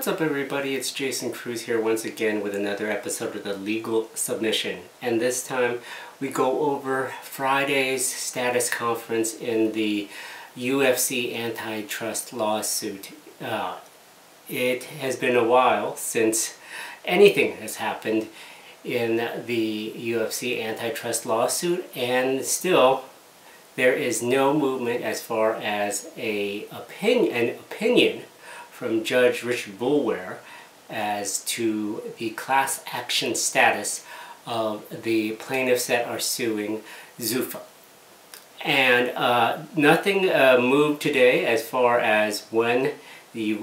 What's up everybody, it's Jason Cruz here once again with another episode of the Legal Submission. And this time we go over Friday's status conference in the UFC antitrust lawsuit. It has been a while since anything has happened in the UFC antitrust lawsuit, and still there is no movement as far as an opinion from Judge Richard Boulware as to the class action status of the plaintiffs that are suing Zuffa. And nothing moved today as far as when we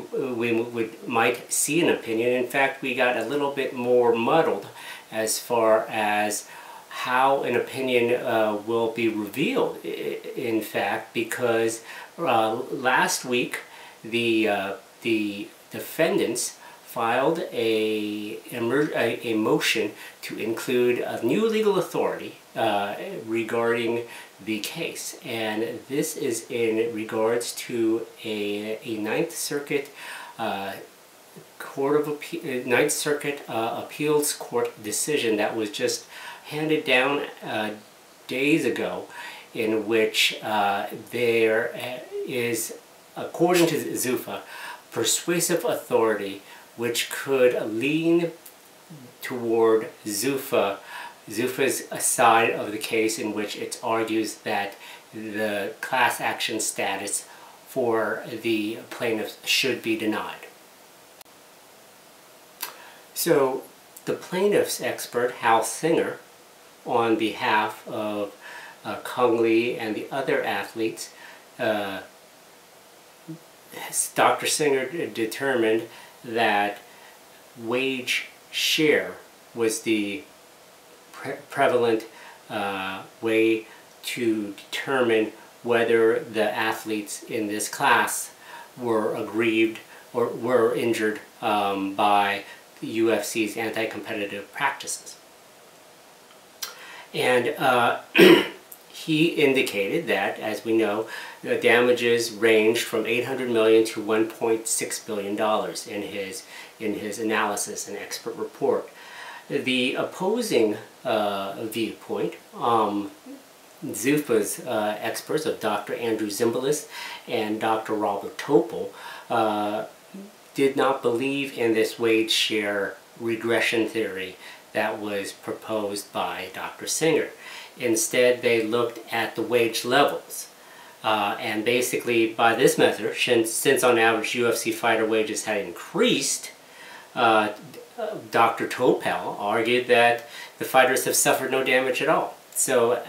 might see an opinion. In fact, we got a little bit more muddled as far as how an opinion will be revealed, in fact, because last week the defendants filed a motion to include a new legal authority regarding the case, and this is in regards to a Ninth Circuit Appeals Court decision that was just handed down days ago, in which there is, according to Zuffa, persuasive authority which could lean toward Zuffa's side of the case, in which it argues that the class action status for the plaintiffs should be denied. So the plaintiff's expert, Hal Singer, on behalf of Kung Lee and the other athletes, Dr. Singer determined that wage share was the prevalent way to determine whether the athletes in this class were aggrieved or were injured by the UFC's anti-competitive practices. And he indicated that, as we know, the damages ranged from $800 million to $1.6 billion in his analysis and expert report. The opposing viewpoint, Zuffa's experts of Dr. Andrew Zimbalist and Dr. Robert Topol, did not believe in this wage share regression theory that was proposed by Dr. Singer. Instead, they looked at the wage levels. And basically, by this measure, since on average UFC fighter wages had increased, Dr. Topol argued that the fighters have suffered no damage at all. So,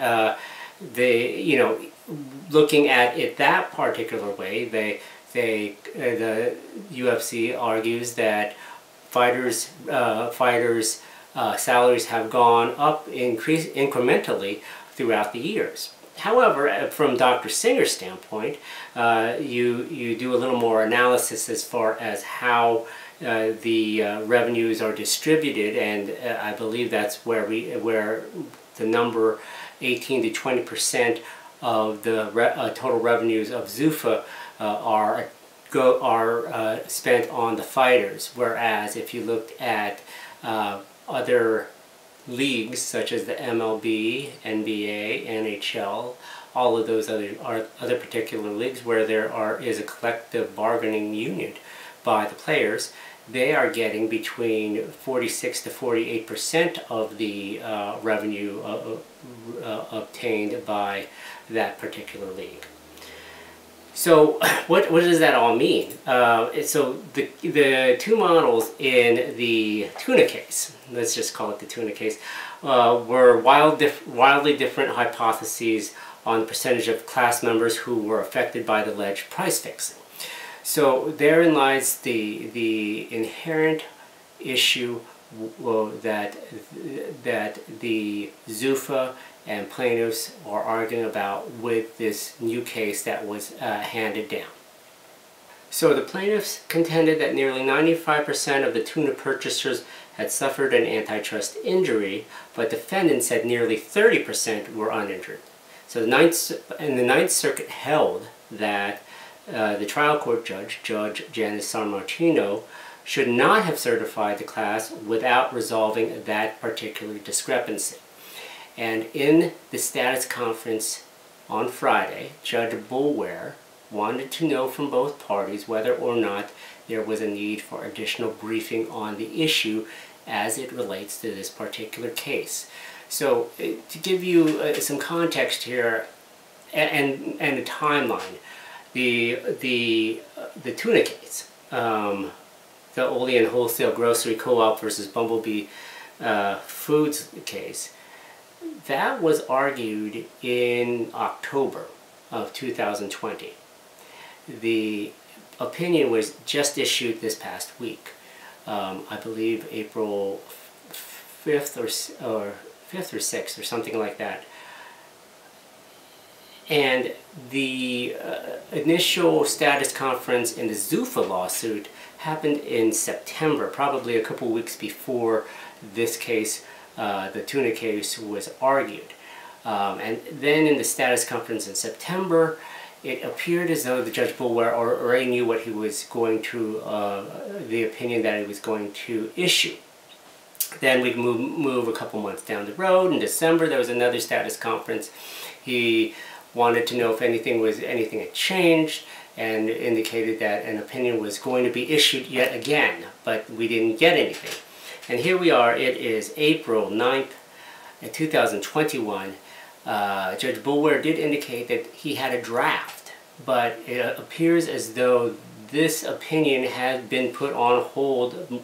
looking at it that particular way, the UFC argues that fighters' salaries have gone up incrementally throughout the years. However, from Dr. Singer's standpoint, you do a little more analysis as far as how the revenues are distributed, and I believe that's where the number 18 to 20% of the total revenues of Zuffa are spent on the fighters, whereas if you looked at other leagues such as the MLB, NBA, NHL, all of those other particular leagues where there is a collective bargaining union by the players, they are getting between 46 to 48% of the revenue obtained by that particular league. So what does that all mean? So the two models in the tuna case, let's just call it the tuna case, were wildly different hypotheses on the percentage of class members who were affected by the alleged price fixing. So therein lies the inherent issue that the Zuffa and plaintiffs are arguing about with this new case that was handed down. So the plaintiffs contended that nearly 95% of the tuna purchasers had suffered an antitrust injury, but defendants said nearly 30% were uninjured. So the Ninth Circuit held that the trial court judge, Judge Janice San Martino, should not have certified the class without resolving that particular discrepancy. And in the status conference on Friday, Judge Boulware wanted to know from both parties whether or not there was a need for additional briefing on the issue as it relates to this particular case. So to give you some context here and a timeline, the tuna case, the Olean Wholesale Grocery Co-op versus Bumblebee Foods case, that was argued in October of 2020. The opinion was just issued this past week. I believe April 5th or 5th or 6th or something like that. And the initial status conference in the Zuffa lawsuit happened in September, probably a couple weeks before this case, the tuna case, was argued. And then in the status conference in September, it appeared as though the Judge Boulware already knew what he was going to, the opinion that he was going to issue. Then we move a couple months down the road. In December, there was another status conference. He wanted to know if anything had changed, and indicated that an opinion was going to be issued yet again, but we didn't get anything. And here we are. It is April 9th, 2021. Judge Boulware did indicate that he had a draft, but it appears as though this opinion had been put on hold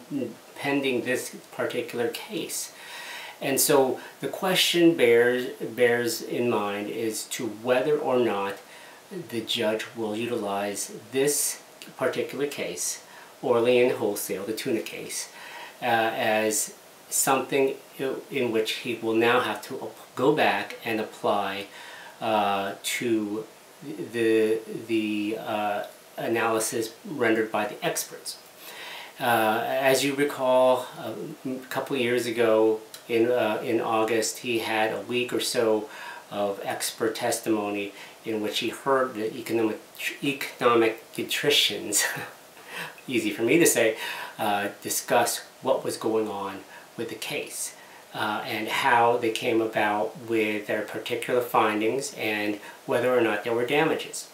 pending this particular case. And so the question bears in mind is to whether or not the judge will utilize this particular case, Olean Wholesale, the tuna case, as something in which he will now have to go back and apply to the analysis rendered by the experts. As you recall, a couple of years ago, in August, he had a week or so of expert testimony in which he heard the econometricians, easy for me to say, discuss what was going on with the case and how they came about with their particular findings and whether or not there were damages.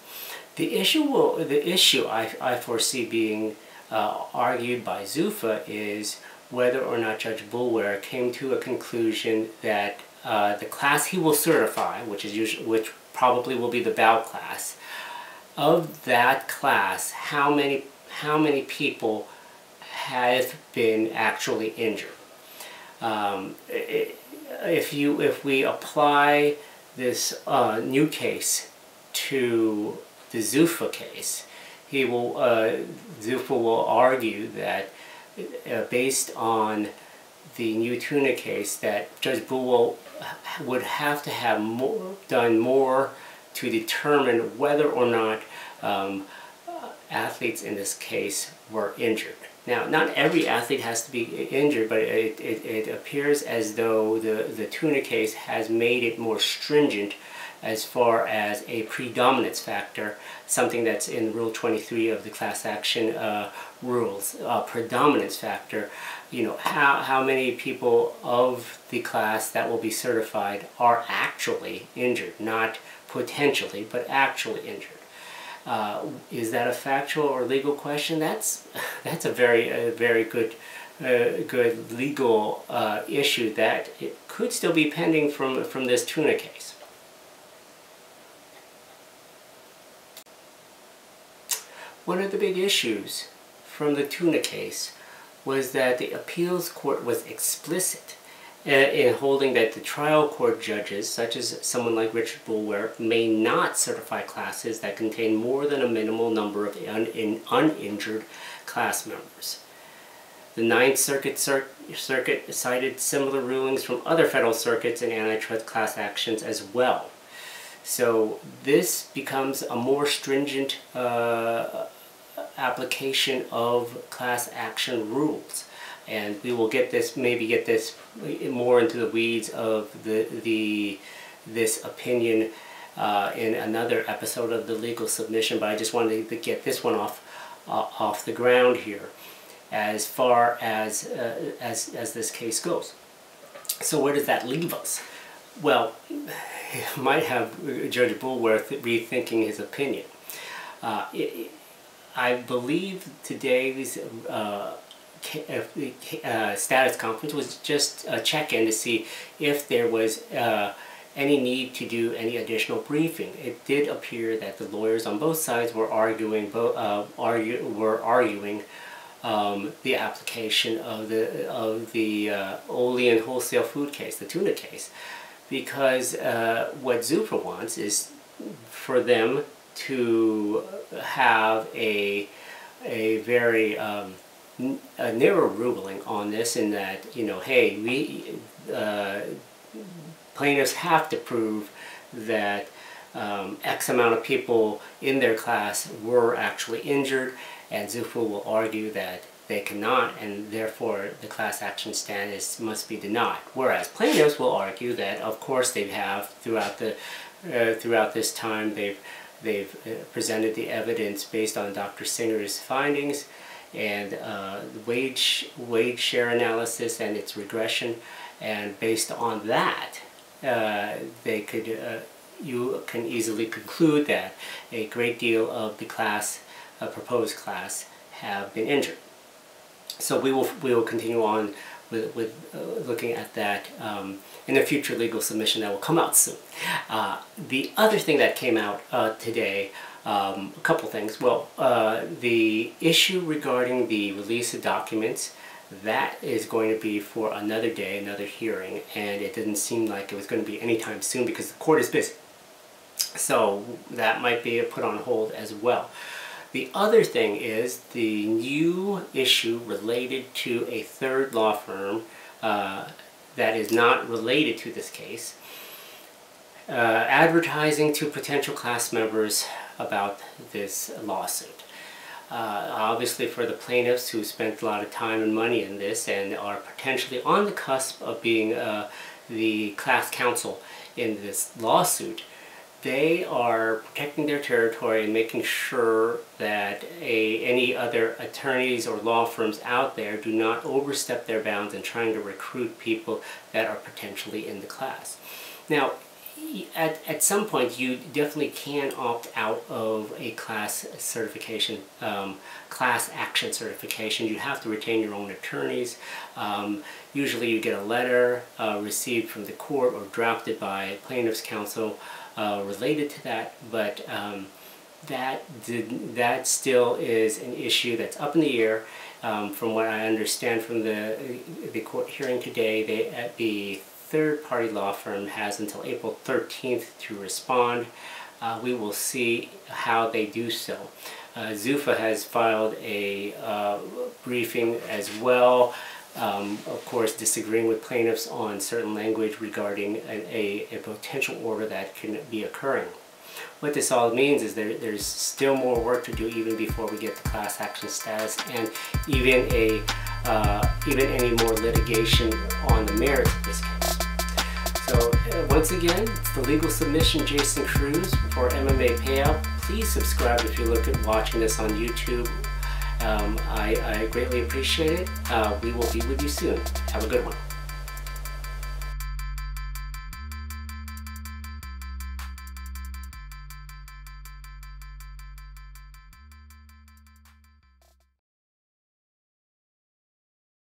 The issue I foresee being argued by Zuffa is whether or not Judge Boulware came to a conclusion that the class he will certify, which probably will be the BAU class, of that class, how many people have been actually injured. If we apply this new case to the Zuffa case, Zuffa will argue that based on the new tuna case, that Judge Boulware would have to have done more to determine whether or not athletes in this case were injured. Now, not every athlete has to be injured, but it appears as though the tuna case has made it more stringent as far as a predominance factor, something that's in Rule 23 of the class action rules. Predominance factor, you know, how many people of the class that will be certified are actually injured, not potentially, but actually injured. Is that a factual or legal question? That's a very good legal issue that it could still be pending from this tuna case. One of the big issues from the tuna case was that the appeals court was explicit in holding that the trial court judges, such as someone like Richard Boulware, may not certify classes that contain more than a minimal number of uninjured class members. The Ninth Circuit cited similar rulings from other federal circuits and antitrust class actions as well. So this becomes a more stringent application of class action rules, and we will maybe get this more into the weeds of this opinion in another episode of the legal submission. But I just wanted to get this one off the ground here. as far as this case goes. So where does that leave us? Well, it might have Judge Bulworth rethinking his opinion. I believe today's status conference was just a check-in to see if there was any need to do any additional briefing. It did appear that the lawyers on both sides were arguing the application of the Olean wholesale food case, the tuna case, because what Zuffa wants is for them to have a very narrow ruling on this, in that, you know, hey, we plaintiffs have to prove that X amount of people in their class were actually injured, and Zuffa will argue that they cannot, and therefore the class action status must be denied. Whereas plaintiffs will argue that, of course, they have throughout this time they've presented the evidence based on Dr. Singer's findings and wage share analysis and its regression, and based on that, you can easily conclude that a great deal of the proposed class have been injured. So we will continue on with looking at that in a future legal submission that will come out soon. The other thing that came out today, a couple things. Well, the issue regarding the release of documents, that is going to be for another day, another hearing, and it didn't seem like it was going to be anytime soon because the court is busy. So that might be put on hold as well. The other thing is the new issue related to a third law firm that is not related to this case, advertising to potential class members about this lawsuit. Obviously, for the plaintiffs who spent a lot of time and money in this and are potentially on the cusp of being the class counsel in this lawsuit, they are protecting their territory and making sure that any other attorneys or law firms out there do not overstep their bounds in trying to recruit people that are potentially in the class. Now, at some point, you definitely can opt out of a class certification, class action certification. You have to retain your own attorneys. Usually you get a letter received from the court or drafted by plaintiff's counsel related to that, but that still is an issue that's up in the air. From what I understand from the court hearing today, the third-party law firm has until April 13th to respond. We will see how they do so. Zuffa has filed a briefing as well, of course disagreeing with plaintiffs on certain language regarding a potential order that can be occurring. What this all means is there's still more work to do even before we get the class action status, and even any more litigation on the merits of this case. So once again, it's the legal submission, Jason Cruz for MMA Payout. Please subscribe if you're watching this on YouTube. I greatly appreciate it. We will be with you soon. Have a good one.